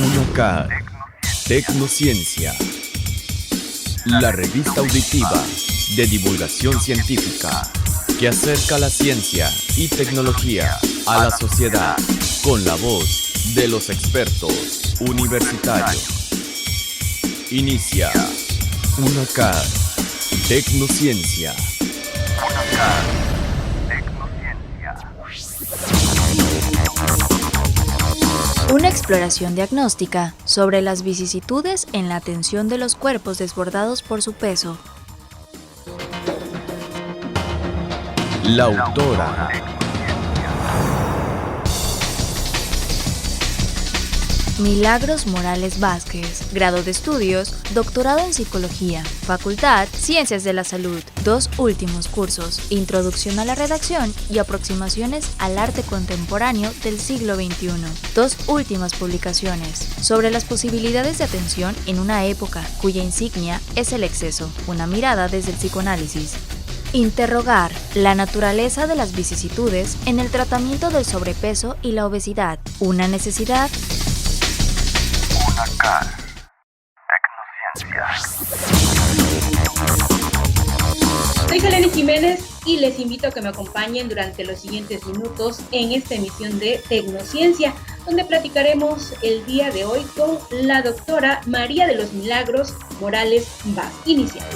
UNACAR, Tecnociencia, la revista auditiva de divulgación científica que acerca la ciencia y tecnología a la sociedad con la voz de los expertos universitarios. Inicia UNACAR, Tecnociencia. UNACAR, Tecnociencia. Una exploración diagnóstica sobre las vicisitudes en la atención de los cuerpos desbordados por su peso. La autora. Milagros Morales Vázquez, grado de estudios, doctorado en Psicología, Facultad Ciencias de la Salud, 2 últimos cursos, Introducción a la redacción y Aproximaciones al arte contemporáneo del siglo XXI, 2 últimas publicaciones, sobre las posibilidades de atención en una época cuya insignia es el exceso, una mirada desde el psicoanálisis. Interrogar la naturaleza de las vicisitudes en el tratamiento del sobrepeso y la obesidad, una necesidad. UNACAR, Tecnociencia. Soy Selene Jiménez y les invito a que me acompañen durante los siguientes minutos en esta emisión de Tecnociencia, donde platicaremos el día de hoy con la doctora María de los Milagros Morales Vázquez. Iniciamos.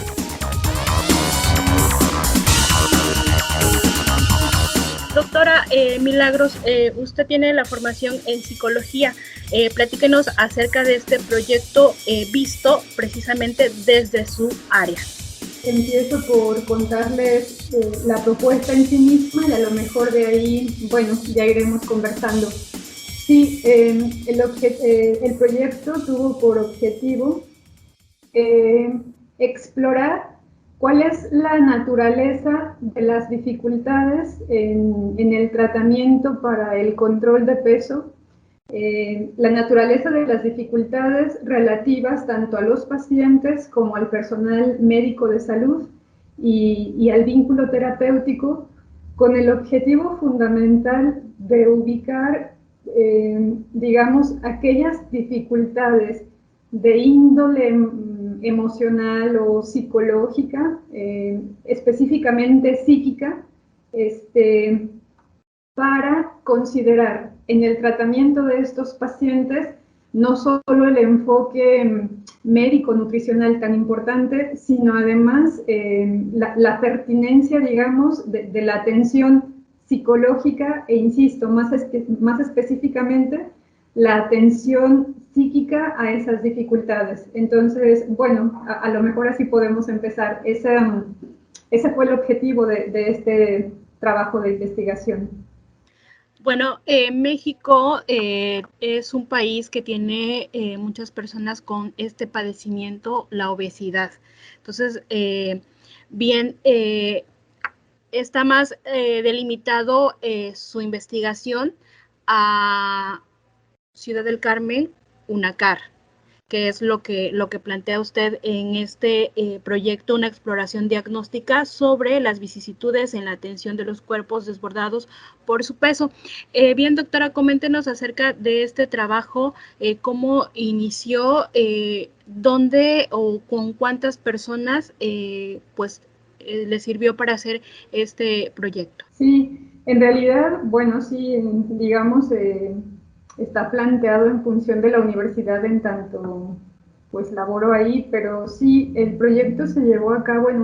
Doctora Milagros, usted tiene la formación en psicología. Platíquenos acerca de este proyecto visto precisamente desde su área. Empiezo por contarles la propuesta en sí misma y a lo mejor de ahí, bueno, ya iremos conversando. Sí, el proyecto tuvo por objetivo explorar cuál es la naturaleza de las dificultades en el tratamiento para el control de peso, la naturaleza de las dificultades relativas tanto a los pacientes como al personal médico de salud y al vínculo terapéutico, con el objetivo fundamental de ubicar, digamos, aquellas dificultades de índole emocional o psicológica, específicamente psíquica, para considerar en el tratamiento de estos pacientes no solo el enfoque médico-nutricional tan importante, sino además la pertinencia, digamos, de la atención psicológica e, insisto, más específicamente, la atención psíquica a esas dificultades. Entonces, bueno, a lo mejor así podemos empezar. Ese fue el objetivo de este trabajo de investigación. Bueno, México es un país que tiene muchas personas con este padecimiento, la obesidad. Entonces, está más delimitado su investigación a Ciudad del Carmen, UNACAR, que es lo que plantea usted en este proyecto, una exploración diagnóstica sobre las vicisitudes en la atención de los cuerpos desbordados por su peso. Bien, doctora, coméntenos acerca de este trabajo, cómo inició, dónde o con cuántas personas le sirvió para hacer este proyecto. Sí, en realidad, bueno, sí, digamos, está planteado en función de la universidad en tanto pues laboro ahí, pero sí, el proyecto se llevó a cabo en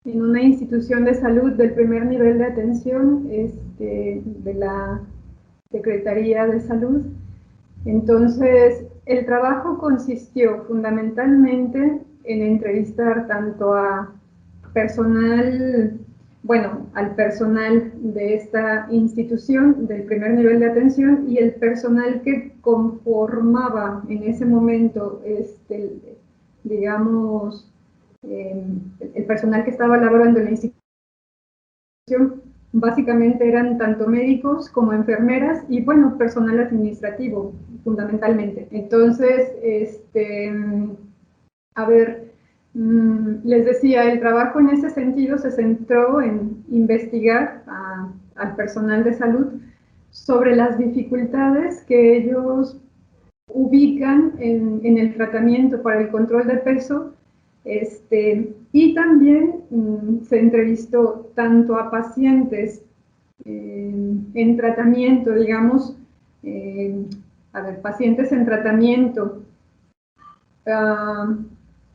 una institución de salud del primer nivel de atención de la Secretaría de Salud. Entonces, el trabajo consistió fundamentalmente en entrevistar tanto a al personal de esta institución del primer nivel de atención y el personal que conformaba en ese momento, digamos, el personal que estaba laborando en la institución, básicamente eran tanto médicos como enfermeras y, bueno, personal administrativo, fundamentalmente. Entonces, les decía, el trabajo en ese sentido se centró en investigar al personal de salud sobre las dificultades que ellos ubican en el tratamiento para el control de peso, y también se entrevistó tanto a pacientes en tratamiento, digamos, pacientes en tratamiento,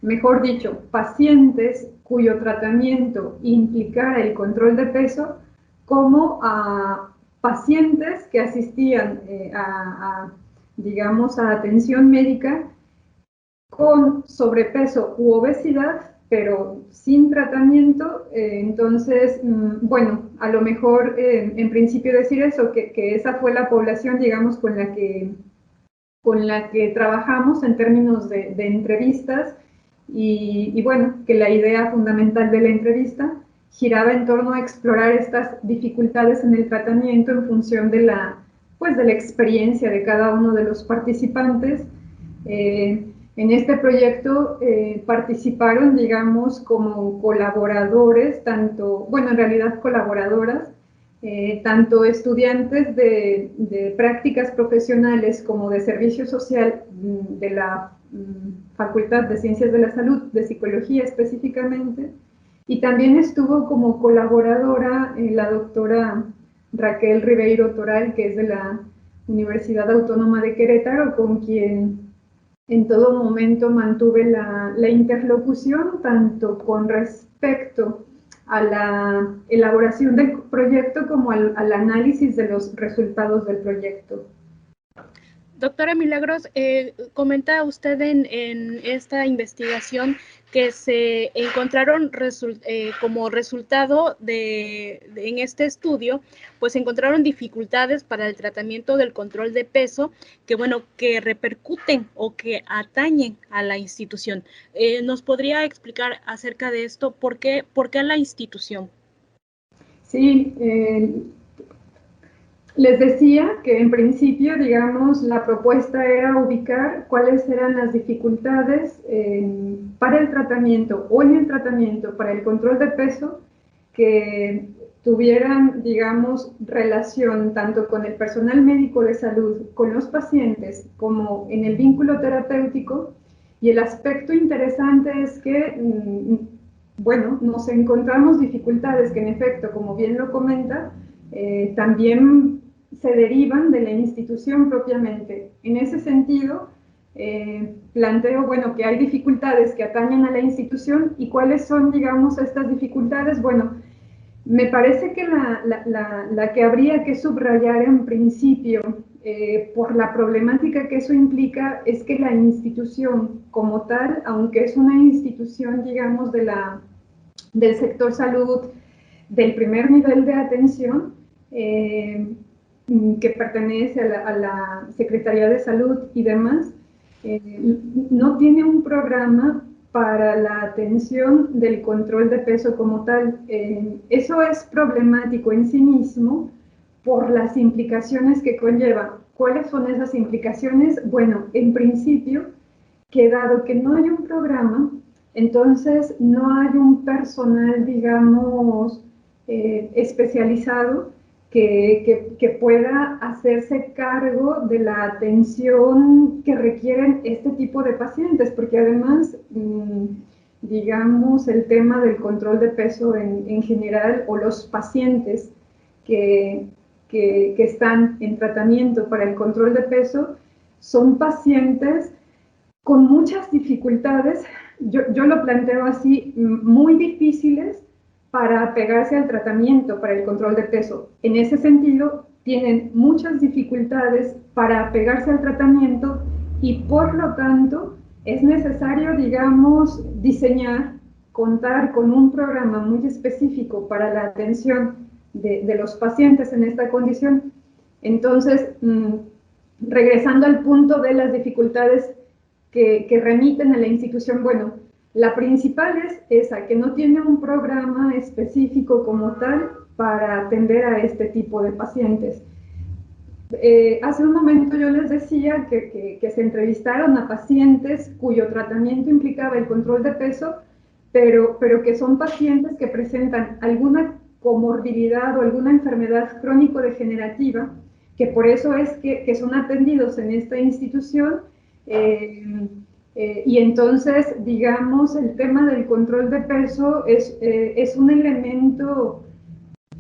mejor dicho, pacientes cuyo tratamiento implicara el control de peso, como a pacientes que asistían digamos, a atención médica con sobrepeso u obesidad, pero sin tratamiento. Entonces, bueno, a lo mejor en principio decir eso, que esa fue la población, digamos, con la que trabajamos en términos de entrevistas, y bueno, que la idea fundamental de la entrevista giraba en torno a explorar estas dificultades en el tratamiento en función de la experiencia de cada uno de los participantes. En este proyecto participaron, digamos, como colaboradores, en realidad colaboradoras, tanto estudiantes de prácticas profesionales como de servicio social de la Facultad de Ciencias de la Salud, de Psicología específicamente, y también estuvo como colaboradora la doctora Raquel Ribeiro Toral, que es de la Universidad Autónoma de Querétaro, con quien en todo momento mantuve la interlocución, tanto con respecto a la elaboración del proyecto como al análisis de los resultados del proyecto. Doctora Milagros, comenta usted en esta investigación que se encontraron como resultado en este estudio, pues encontraron dificultades para el tratamiento del control de peso que repercuten o que atañen a la institución. ¿Nos podría explicar acerca de esto? ¿Por qué la institución? Sí, les decía que en principio, digamos, la propuesta era ubicar cuáles eran las dificultades para el tratamiento o en el tratamiento para el control de peso que tuvieran, digamos, relación tanto con el personal médico de salud, con los pacientes, como en el vínculo terapéutico. Y el aspecto interesante es que, bueno, nos encontramos dificultades que en efecto, como bien lo comenta, también se derivan de la institución propiamente. En ese sentido, planteo, bueno, que hay dificultades que atañen a la institución. ¿Y cuáles son, digamos, estas dificultades? Bueno, me parece que la que habría que subrayar en principio, por la problemática que eso implica, es que la institución como tal, aunque es una institución, digamos, del sector salud, del primer nivel de atención, que pertenece a la Secretaría de Salud y demás, no tiene un programa para la atención del control de peso como tal. Eso es problemático en sí mismo por las implicaciones que conlleva. ¿Cuáles son esas implicaciones? Bueno, en principio, que dado que no hay un programa, entonces no hay un personal, digamos, especializado que pueda hacerse cargo de la atención que requieren este tipo de pacientes, porque además, digamos, el tema del control de peso en general, o los pacientes que están en tratamiento para el control de peso, son pacientes con muchas dificultades, yo lo planteo así, muy difíciles para apegarse al tratamiento para el control de peso. En ese sentido, tienen muchas dificultades para apegarse al tratamiento, y por lo tanto es necesario, digamos, contar con un programa muy específico para la atención de los pacientes en esta condición. Entonces, regresando al punto de las dificultades que remiten a la institución, bueno, la principal es esa, que no tiene un programa específico como tal para atender a este tipo de pacientes. Hace un momento yo les decía que se entrevistaron a pacientes cuyo tratamiento implicaba el control de peso, pero que son pacientes que presentan alguna comorbilidad o alguna enfermedad crónico-degenerativa, que por eso es que son atendidos en esta institución. Y entonces, digamos, el tema del control de peso es un elemento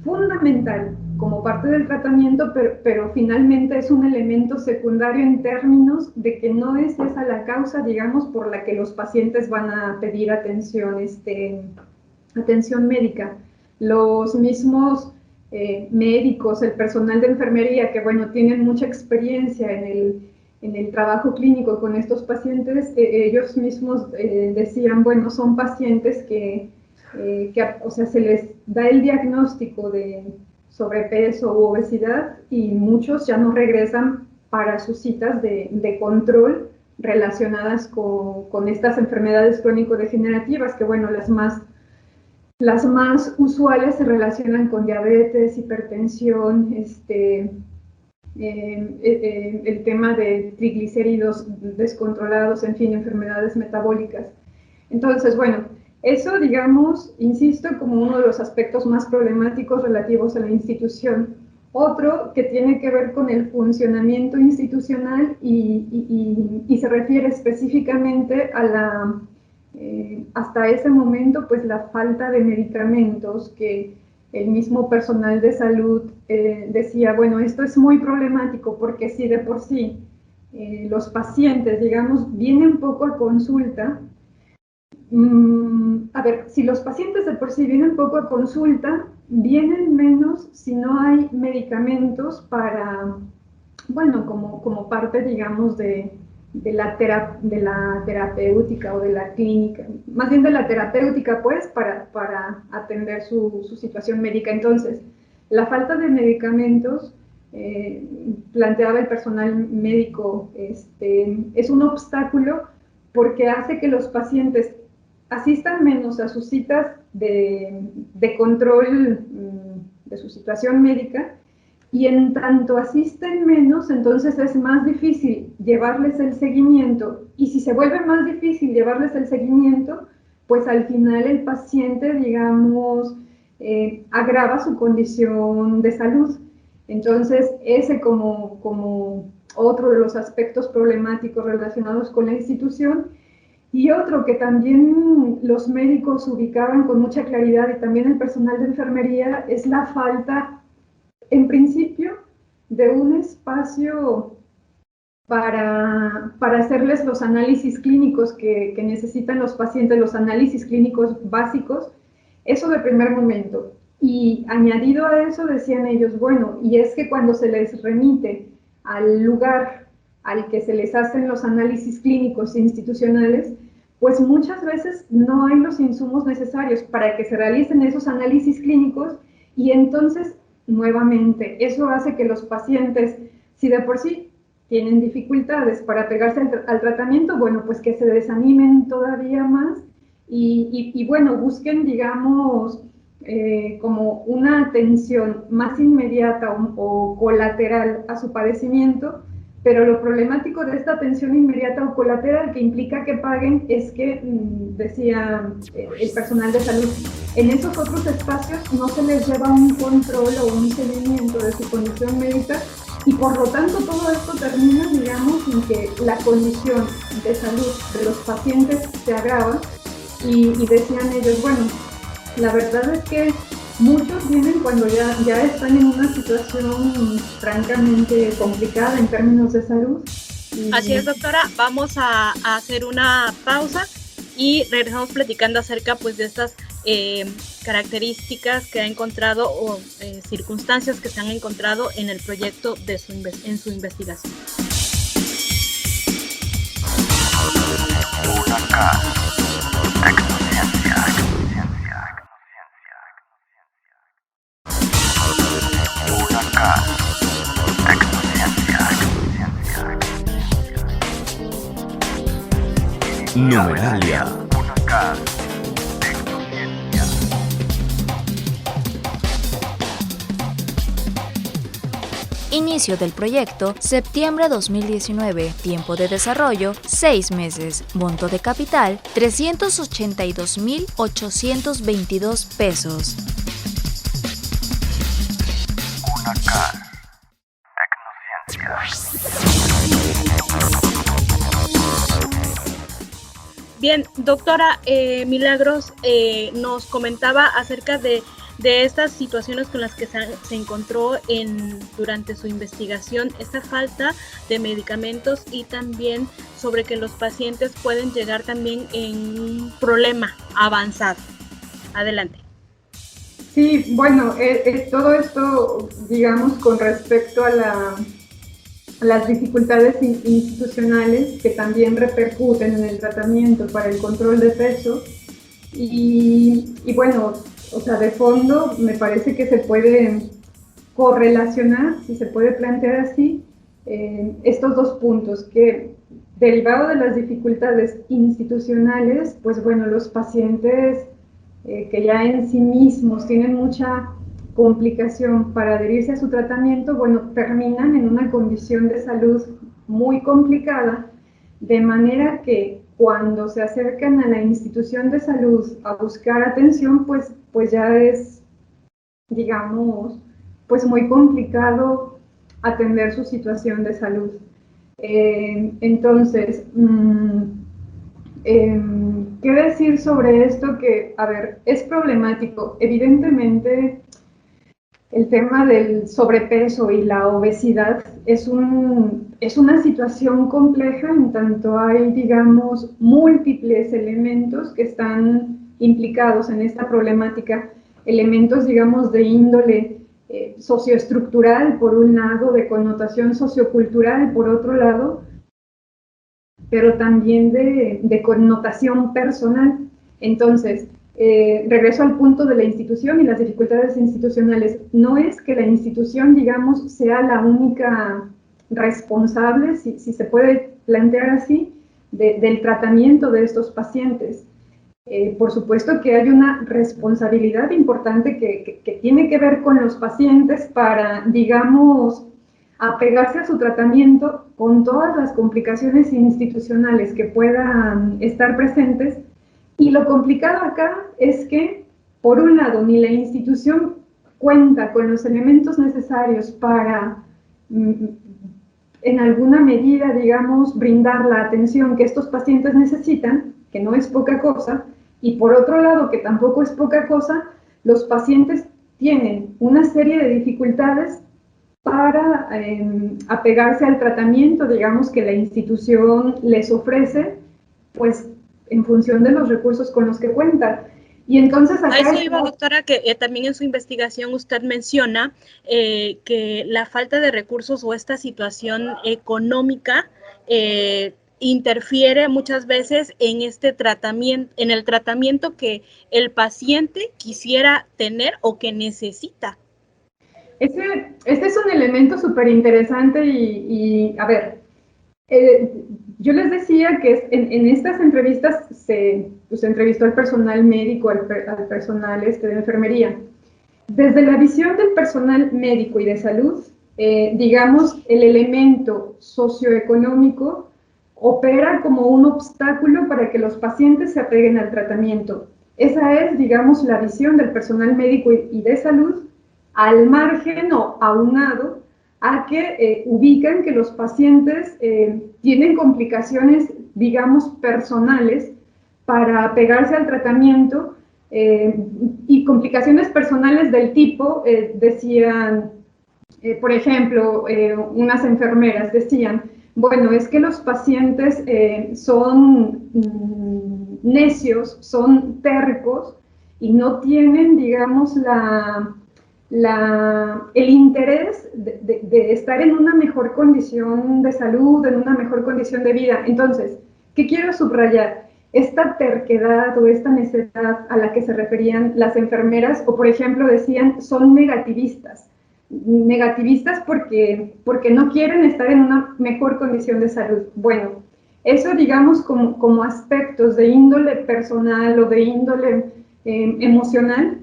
fundamental como parte del tratamiento, pero finalmente es un elemento secundario en términos de que no es esa la causa, digamos, por la que los pacientes van a pedir atención médica. Los mismos médicos, el personal de enfermería, que bueno, tienen mucha experiencia en el trabajo clínico con estos pacientes, ellos mismos decían, bueno, son pacientes que o sea, se les da el diagnóstico de sobrepeso u obesidad y muchos ya no regresan para sus citas de control relacionadas con estas enfermedades crónico-degenerativas, que bueno, las más usuales se relacionan con diabetes, hipertensión, el tema de triglicéridos descontrolados, en fin, enfermedades metabólicas. Entonces, bueno, eso, digamos, insisto, como uno de los aspectos más problemáticos relativos a la institución. Otro que tiene que ver con el funcionamiento institucional y se refiere específicamente a hasta ese momento, pues la falta de medicamentos, que el mismo personal de salud decía, bueno, esto es muy problemático porque si de por sí los pacientes, digamos, vienen poco a consulta, a ver, si los pacientes de por sí vienen poco a consulta, vienen menos si no hay medicamentos para, bueno, como parte, digamos, de la terapéutica o de la clínica, más bien de la terapéutica, pues, para atender su situación médica. Entonces, la falta de medicamentos, planteaba el personal médico, es un obstáculo porque hace que los pacientes asistan menos a sus citas de control de su situación médica, y en tanto asisten menos, entonces es más difícil llevarles el seguimiento, y si se vuelve más difícil llevarles el seguimiento, pues al final el paciente, digamos, agrava su condición de salud. Entonces, ese como otro de los aspectos problemáticos relacionados con la institución. Y otro que también los médicos ubicaban con mucha claridad, y también el personal de enfermería, es la falta, en principio, de un espacio para hacerles los análisis clínicos que necesitan los pacientes, los análisis clínicos básicos, eso de primer momento. Y añadido a eso, decían ellos, bueno, y es que cuando se les remite al lugar al que se les hacen los análisis clínicos institucionales, pues muchas veces no hay los insumos necesarios para que se realicen esos análisis clínicos, y entonces, nuevamente, eso hace que los pacientes, si de por sí tienen dificultades para pegarse al tratamiento, bueno, pues que se desanimen todavía más y bueno, busquen, digamos, como una atención más inmediata o colateral a su padecimiento. Pero lo problemático de esta atención inmediata o colateral que implica que paguen es que, decía el personal de salud, en esos otros espacios no se les lleva un control o un seguimiento de su condición médica, y por lo tanto todo esto termina, digamos, en que la condición de salud de los pacientes se agrava, y decían ellos, bueno, la verdad es que muchos vienen cuando ya están en una situación francamente complicada en términos de salud. Así es, doctora. Vamos a hacer una pausa y regresamos platicando acerca, pues, de estas características que ha encontrado o circunstancias que se han encontrado en el proyecto en su investigación. Numeralia. Inicio del proyecto, septiembre 2019. Tiempo de desarrollo, 6 meses. Monto de capital, 382,822 pesos. Unacar. Bien, doctora Milagros nos comentaba acerca de estas situaciones con las que se encontró durante su investigación, esta falta de medicamentos y también sobre que los pacientes pueden llegar también en un problema avanzado. Adelante. Sí, bueno, todo esto, digamos, con respecto a las dificultades institucionales que también repercuten en el tratamiento para el control de peso y bueno, o sea, de fondo me parece que se puede correlacionar, si se puede plantear así, estos dos puntos, que derivado de las dificultades institucionales, pues bueno, los pacientes que ya en sí mismos tienen mucha complicación para adherirse a su tratamiento, bueno, terminan en una condición de salud muy complicada, de manera que cuando se acercan a la institución de salud a buscar atención, pues ya es, digamos, pues muy complicado atender su situación de salud. Entonces, ¿qué decir sobre esto? Que, a ver, es problemático. Evidentemente, el tema del sobrepeso y la obesidad es una situación compleja en tanto hay, digamos, múltiples elementos que están implicados en esta problemática, elementos, digamos, de índole socioestructural, por un lado, de connotación sociocultural, por otro lado, pero también de connotación personal. Entonces, regreso al punto de la institución y las dificultades institucionales. No es que la institución, digamos, sea la única responsable, si se puede plantear así, del tratamiento de estos pacientes. Por supuesto que hay una responsabilidad importante que tiene que ver con los pacientes para, digamos, apegarse a su tratamiento con todas las complicaciones institucionales que puedan estar presentes. Y lo complicado acá es que, por un lado, ni la institución cuenta con los elementos necesarios para, en alguna medida, digamos, brindar la atención que estos pacientes necesitan, que no es poca cosa, y por otro lado, que tampoco es poca cosa, los pacientes tienen una serie de dificultades para apegarse al tratamiento, digamos, que la institución les ofrece, pues en función de los recursos con los que cuenta. Y entonces acá... A eso iba, doctora, que también en su investigación usted menciona que la falta de recursos o esta situación económica interfiere muchas veces en este tratamiento, en el tratamiento que el paciente quisiera tener o que necesita. Este es un elemento súper interesante y, a ver, yo les decía que en estas entrevistas se entrevistó al personal médico, al personal de enfermería. Desde la visión del personal médico y de salud, digamos, el elemento socioeconómico opera como un obstáculo para que los pacientes se apeguen al tratamiento. Esa es, digamos, la visión del personal médico y de salud, al margen o aunado a que ubican que los pacientes tienen complicaciones, digamos, personales para apegarse al tratamiento y complicaciones personales del tipo, decían, por ejemplo, unas enfermeras decían, bueno, es que los pacientes son necios, son tercos y no tienen, digamos, el interés de estar en una mejor condición de salud, en una mejor condición de vida. Entonces, ¿qué quiero subrayar? Esta terquedad o esta necedad a la que se referían las enfermeras, o por ejemplo decían, son negativistas porque no quieren estar en una mejor condición de salud. Bueno, eso digamos como aspectos de índole personal o de índole emocional,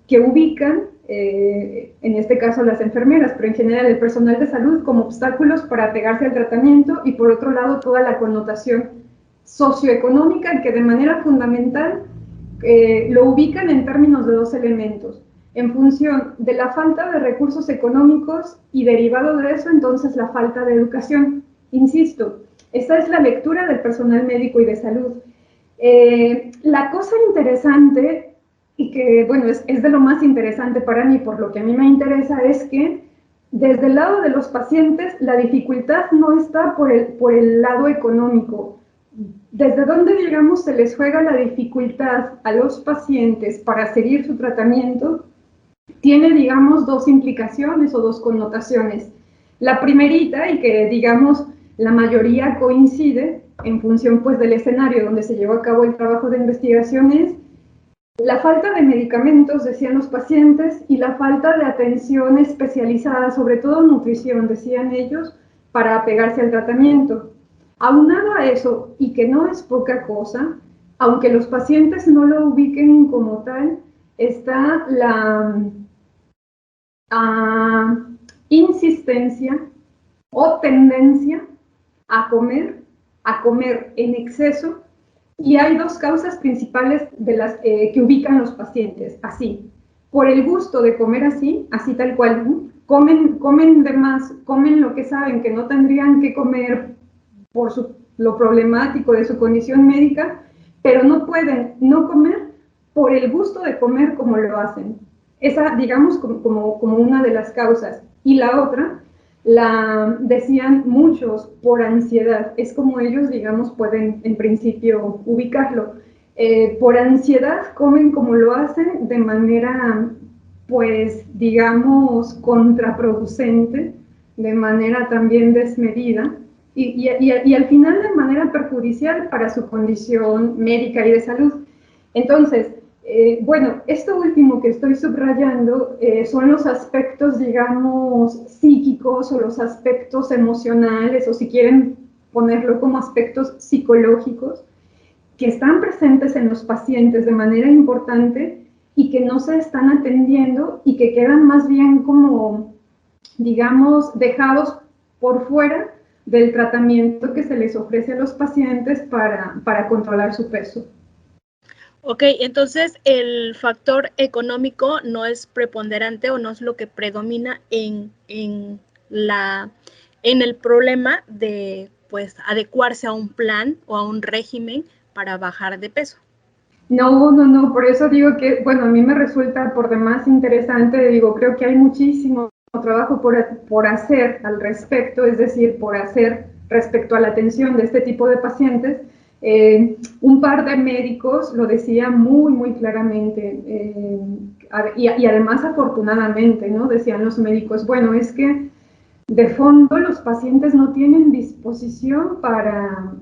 que ubican, en este caso las enfermeras, pero en general el personal de salud, como obstáculos para apegarse al tratamiento, y por otro lado toda la connotación socioeconómica que de manera fundamental lo ubican en términos de dos elementos, en función de la falta de recursos económicos y derivado de eso entonces la falta de educación. Insisto, Esa es la lectura del personal médico y de salud. La cosa interesante, y que, bueno, es de lo más interesante para mí, por lo que a mí me interesa, es que desde el lado de los pacientes, la dificultad no está por el lado económico. Desde donde, digamos, se les juega la dificultad a los pacientes para seguir su tratamiento, tiene, digamos, dos implicaciones o dos connotaciones. La primerita, y que, digamos, la mayoría coincide en función, pues, del escenario donde se llevó a cabo el trabajo de investigación, es la falta de medicamentos, decían los pacientes, y la falta de atención especializada, sobre todo nutrición, decían ellos, para apegarse al tratamiento. Aunado a eso, y que no es poca cosa, aunque los pacientes no lo ubiquen como tal, está la insistencia o tendencia a comer en exceso, y hay dos causas principales de las que ubican los pacientes, así, por el gusto de comer así tal cual, comen de más, comen lo que saben que no tendrían que comer por lo problemático de su condición médica, pero no pueden no comer por el gusto de comer como lo hacen. Esa, digamos, como una de las causas. Y la otra, la decían muchos, por ansiedad. Es como ellos, digamos, pueden en principio ubicarlo. Por ansiedad comen como lo hacen de manera, pues, digamos, contraproducente, de manera también desmedida, y al final de manera perjudicial para su condición médica y de salud. Entonces, bueno, esto último que estoy subrayando son los aspectos, digamos, psíquicos o los aspectos emocionales, o si quieren ponerlo como aspectos psicológicos, que están presentes en los pacientes de manera importante y que no se están atendiendo y que quedan más bien como, digamos, dejados por fuera del tratamiento que se les ofrece a los pacientes para controlar su peso. Ok, entonces el factor económico no es preponderante o no es lo que predomina en el problema de, pues, adecuarse a un plan o a un régimen para bajar de peso. No, por eso digo que, bueno, a mí me resulta por demás interesante, digo, creo que hay muchísimo trabajo por hacer al respecto, es decir, por hacer respecto a la atención de este tipo de pacientes. Un par de médicos lo decían muy claramente, y además afortunadamente, ¿no? Decían los médicos, bueno, es que de fondo los pacientes no tienen disposición para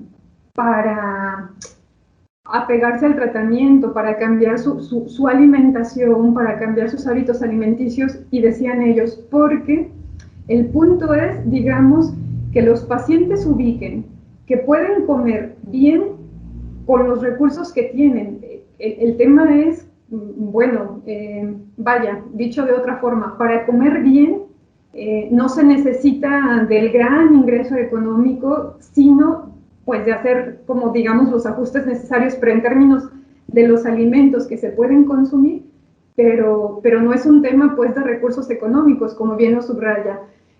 apegarse al tratamiento, para cambiar su alimentación, para cambiar sus hábitos alimenticios, y decían ellos, porque el punto es, digamos, que los pacientes ubiquen que pueden comer bien con los recursos que tienen. El tema es, bueno, vaya, dicho de otra forma, para comer bien no se necesita del gran ingreso económico, sino pues de hacer, como digamos, los ajustes necesarios, pero en términos de los alimentos que se pueden consumir, pero no es un tema pues de recursos económicos, como bien lo subraya.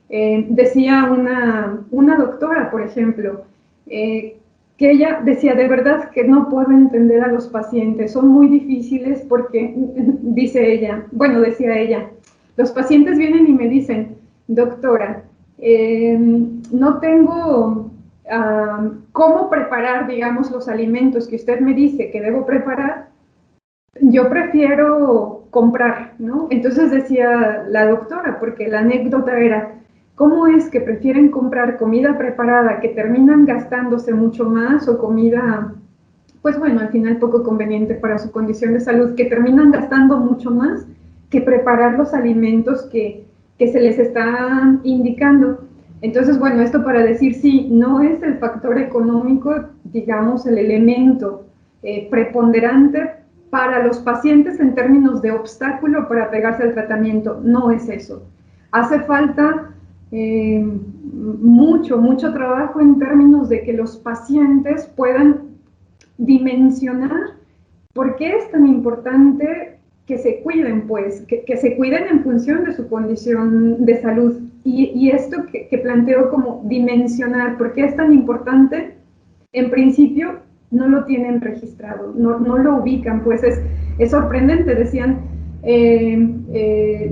Decía una doctora, por ejemplo, que ella decía, de verdad que no puedo entender a los pacientes, son muy difíciles porque, dice ella, bueno, decía ella, los pacientes vienen y me dicen, doctora, no tengo cómo preparar, digamos, los alimentos que usted me dice que debo preparar, yo prefiero comprar, ¿no? Entonces decía la doctora, porque la anécdota era, ¿cómo es que prefieren comprar comida preparada que terminan gastándose mucho más, o comida, pues bueno, al final poco conveniente para su condición de salud, que terminan gastando mucho más que preparar los alimentos que se les está indicando? Entonces, bueno, esto para decir, sí, no es el factor económico, digamos, el elemento preponderante para los pacientes en términos de obstáculo para pegarse al tratamiento, no es eso. Hace falta mucho trabajo en términos de que los pacientes puedan dimensionar por qué es tan importante que se cuiden, pues, que se cuiden en función de su condición de salud. Y esto que planteo como dimensionar, ¿por qué es tan importante? En principio no lo tienen registrado, no lo ubican, pues es sorprendente, decían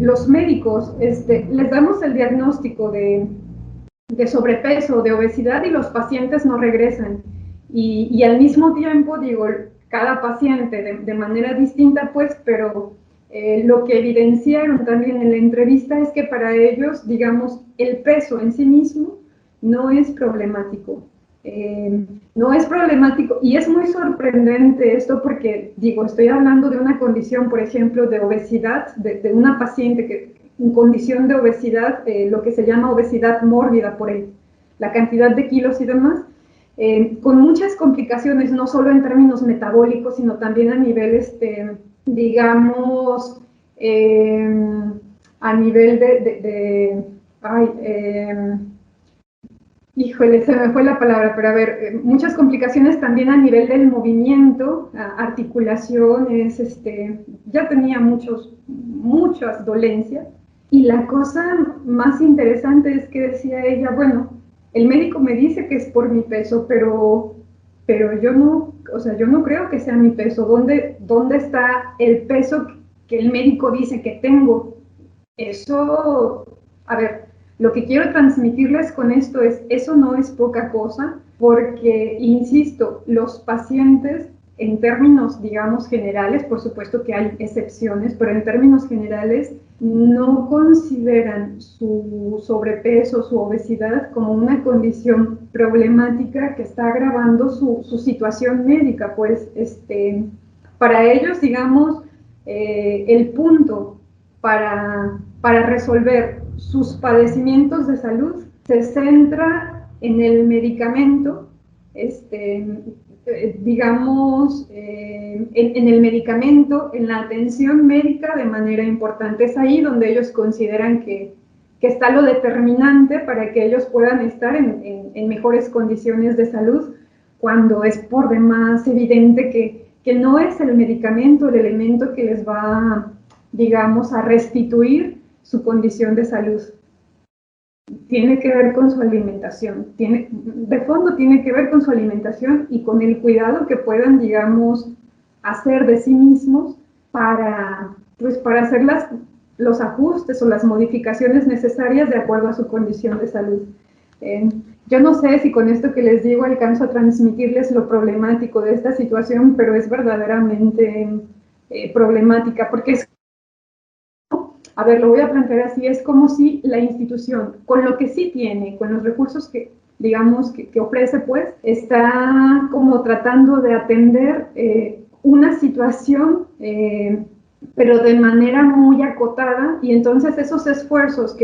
los médicos, les damos el diagnóstico de sobrepeso, de obesidad y los pacientes no regresan. Y al mismo tiempo, digo, cada paciente de manera distinta, pues, pero lo que evidenciaron también en la entrevista es que para ellos, digamos, el peso en sí mismo no es problemático. No es problemático y es muy sorprendente esto porque, digo, estoy hablando de una condición, por ejemplo, de obesidad, de una paciente que en condición de obesidad, lo que se llama obesidad mórbida por la cantidad de kilos y demás, con muchas complicaciones, no solo en términos metabólicos, sino también a nivel, digamos, a nivel híjole, se me fue la palabra, pero a ver, muchas complicaciones también a nivel del movimiento, articulaciones, ya tenía muchas dolencias. Y la cosa más interesante es que decía ella, bueno, el médico me dice que es por mi peso, pero yo no, o sea, yo no creo que sea mi peso. ¿Dónde está el peso que el médico dice que tengo? Eso, a ver, lo que quiero transmitirles con esto es, eso no es poca cosa, porque, insisto, los pacientes, en términos, digamos, generales, por supuesto que hay excepciones, pero en términos generales, no consideran su sobrepeso, su obesidad como una condición problemática que está agravando su situación médica, pues, para ellos, digamos, el punto para resolver sus padecimientos de salud se centra en el medicamento, digamos, en el medicamento, en la atención médica de manera importante. Es ahí donde ellos consideran que está lo determinante para que ellos puedan estar en mejores condiciones de salud, cuando es por demás evidente que no es el medicamento el elemento que les va, digamos, a restituir su condición de salud. Tiene que ver con su alimentación, de fondo tiene que ver con su alimentación y con el cuidado que puedan, digamos, hacer de sí mismos para hacer los ajustes o las modificaciones necesarias de acuerdo a su condición de salud. Yo no sé si con esto que les digo alcanzo a transmitirles lo problemático de esta situación, pero es verdaderamente problemática, porque a ver, lo voy a plantear así, es como si la institución, con lo que sí tiene, con los recursos que, digamos, que ofrece, pues, está como tratando de atender una situación, pero de manera muy acotada, y entonces esos esfuerzos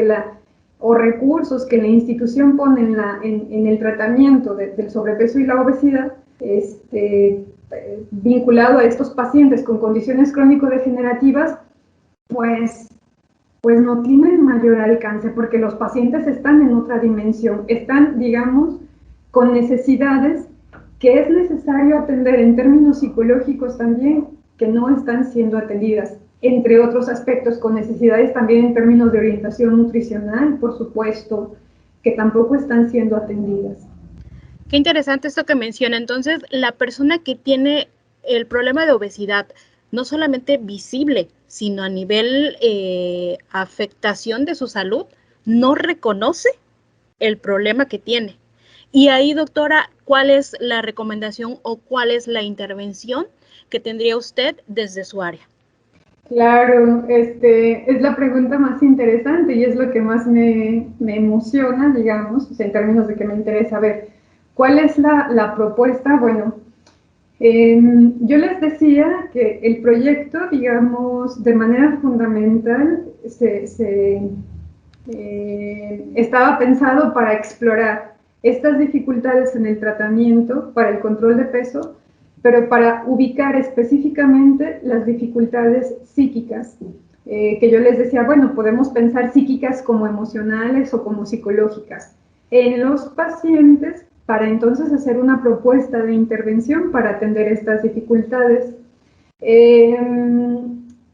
o recursos que la institución pone en el tratamiento del sobrepeso y la obesidad, vinculado a estos pacientes con condiciones crónico-degenerativas, pues no tienen mayor alcance, porque los pacientes están en otra dimensión, están, digamos, con necesidades que es necesario atender en términos psicológicos también, que no están siendo atendidas, entre otros aspectos, con necesidades también en términos de orientación nutricional, por supuesto, que tampoco están siendo atendidas. Qué interesante esto que menciona. Entonces, la persona que tiene el problema de obesidad, no solamente visible, sino a nivel afectación de su salud, no reconoce el problema que tiene. Y ahí, doctora, ¿cuál es la recomendación o cuál es la intervención que tendría usted desde su área? Claro, es la pregunta más interesante y es lo que más me emociona, digamos, o sea, en términos de que me interesa ver cuál es la propuesta. Bueno, yo les decía que el proyecto, digamos, de manera fundamental, estaba pensado para explorar estas dificultades en el tratamiento para el control de peso, pero para ubicar específicamente las dificultades psíquicas, que yo les decía, bueno, podemos pensar psíquicas como emocionales o como psicológicas, en los pacientes, para entonces hacer una propuesta de intervención para atender estas dificultades.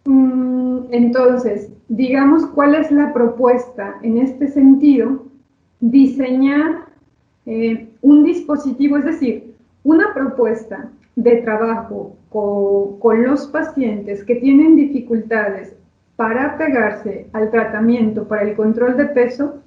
Entonces, digamos, ¿cuál es la propuesta? En este sentido, diseñar un dispositivo, es decir, una propuesta de trabajo con los pacientes que tienen dificultades para apegarse al tratamiento para el control de peso,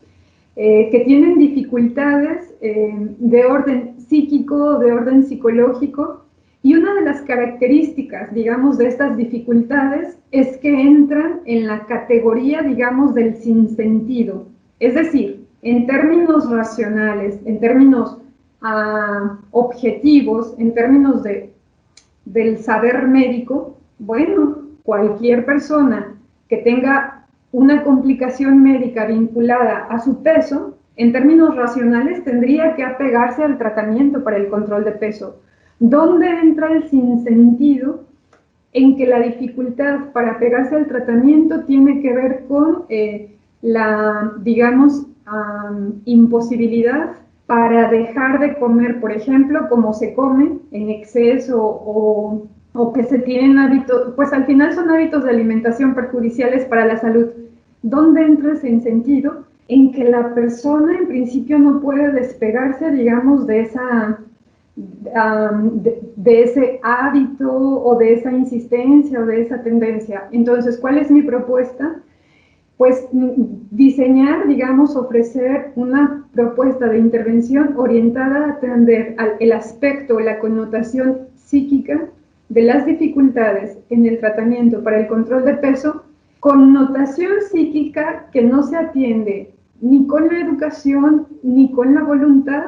que tienen dificultades de orden psíquico, de orden psicológico, y una de las características, digamos, de estas dificultades es que entran en la categoría, digamos, del sinsentido. Es decir, en términos racionales, en términos objetivos, en términos del saber médico, bueno, cualquier persona que tenga una complicación médica vinculada a su peso, en términos racionales tendría que apegarse al tratamiento para el control de peso. ¿Dónde entra el sinsentido? En que la dificultad para apegarse al tratamiento tiene que ver con la, digamos, imposibilidad para dejar de comer, por ejemplo, como se come en exceso o que se tienen hábitos, pues al final son hábitos de alimentación perjudiciales para la salud. ¿Dónde entra ese sentido? En que la persona en principio no puede despegarse, digamos, de ese hábito o de esa insistencia o de esa tendencia. Entonces, ¿cuál es mi propuesta? Pues diseñar, digamos, ofrecer una propuesta de intervención orientada a atender el aspecto, la connotación psíquica de las dificultades en el tratamiento para el control de peso, connotación psíquica que no se atiende ni con la educación ni con la voluntad,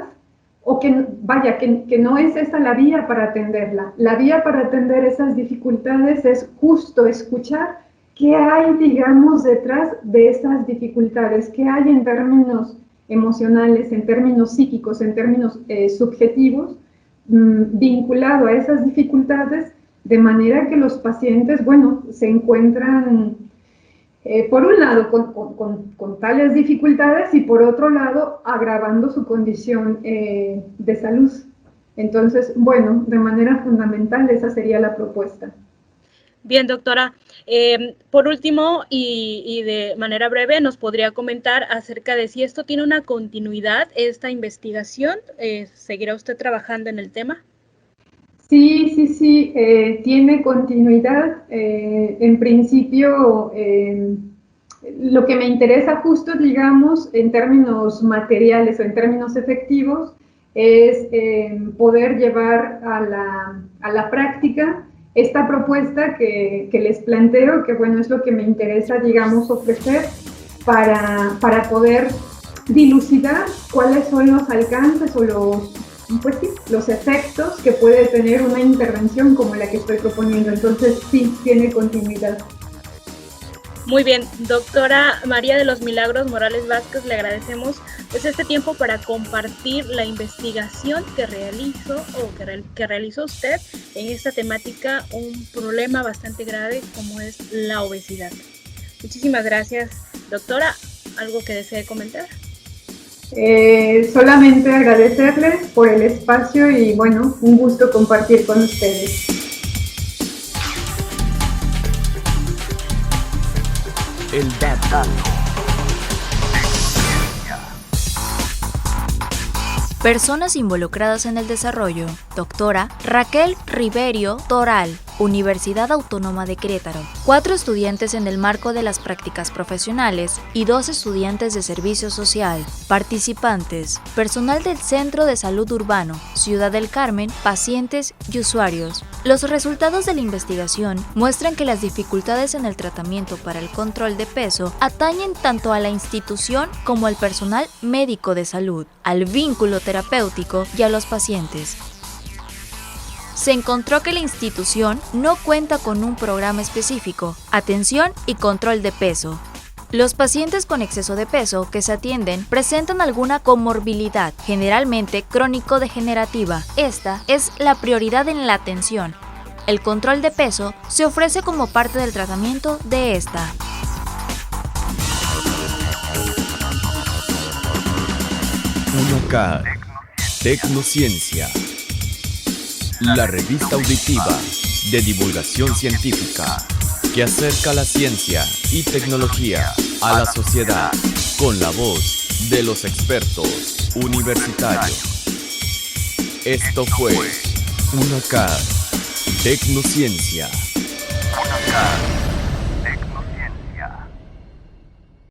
o que, vaya, que no es esa la vía para atenderla. La vía para atender esas dificultades es justo escuchar qué hay, digamos, detrás de esas dificultades, qué hay en términos emocionales, en términos psíquicos, en términos subjetivos, vinculado a esas dificultades, de manera que los pacientes, bueno, se encuentran, por un lado, con tales dificultades y por otro lado, agravando su condición de salud. Entonces, bueno, de manera fundamental, esa sería la propuesta. Bien, doctora. Por último, y de manera breve, ¿nos podría comentar acerca de si esto tiene una continuidad, esta investigación? ¿Seguirá usted trabajando en el tema? Sí, tiene continuidad. En principio, lo que me interesa justo, digamos, en términos materiales o en términos efectivos, es poder llevar a la práctica esta propuesta que les planteo, que bueno, es lo que me interesa, digamos, ofrecer para poder dilucidar cuáles son los alcances o los efectos que puede tener una intervención como la que estoy proponiendo. Entonces, sí, tiene continuidad. Muy bien, doctora María de los Milagros Morales Vázquez, le agradecemos pues este tiempo para compartir la investigación que realizó usted en esta temática, un problema bastante grave como es la obesidad. Muchísimas gracias, doctora. ¿Algo que desee comentar? Solamente agradecerles por el espacio y bueno, un gusto compartir con ustedes. El dato. Personas involucradas en el desarrollo. Doctora Raquel Riverio Toral, Universidad Autónoma de Querétaro. 4 estudiantes en el marco de las prácticas profesionales y 2 estudiantes de servicio social. Participantes: personal del Centro de Salud Urbano, Ciudad del Carmen, pacientes y usuarios. Los resultados de la investigación muestran que las dificultades en el tratamiento para el control de peso atañen tanto a la institución como al personal médico de salud, al vínculo terapéutico y a los pacientes. Se encontró que la institución no cuenta con un programa específico, atención y control de peso. Los pacientes con exceso de peso que se atienden presentan alguna comorbilidad, generalmente crónico-degenerativa. Esta es la prioridad en la atención. El control de peso se ofrece como parte del tratamiento de esta. UNACAR, Tecnociencia, la revista auditiva de divulgación científica. que acerca la ciencia y tecnología a la sociedad con la voz de los expertos universitarios. Esto fue UNACAR Tecnociencia.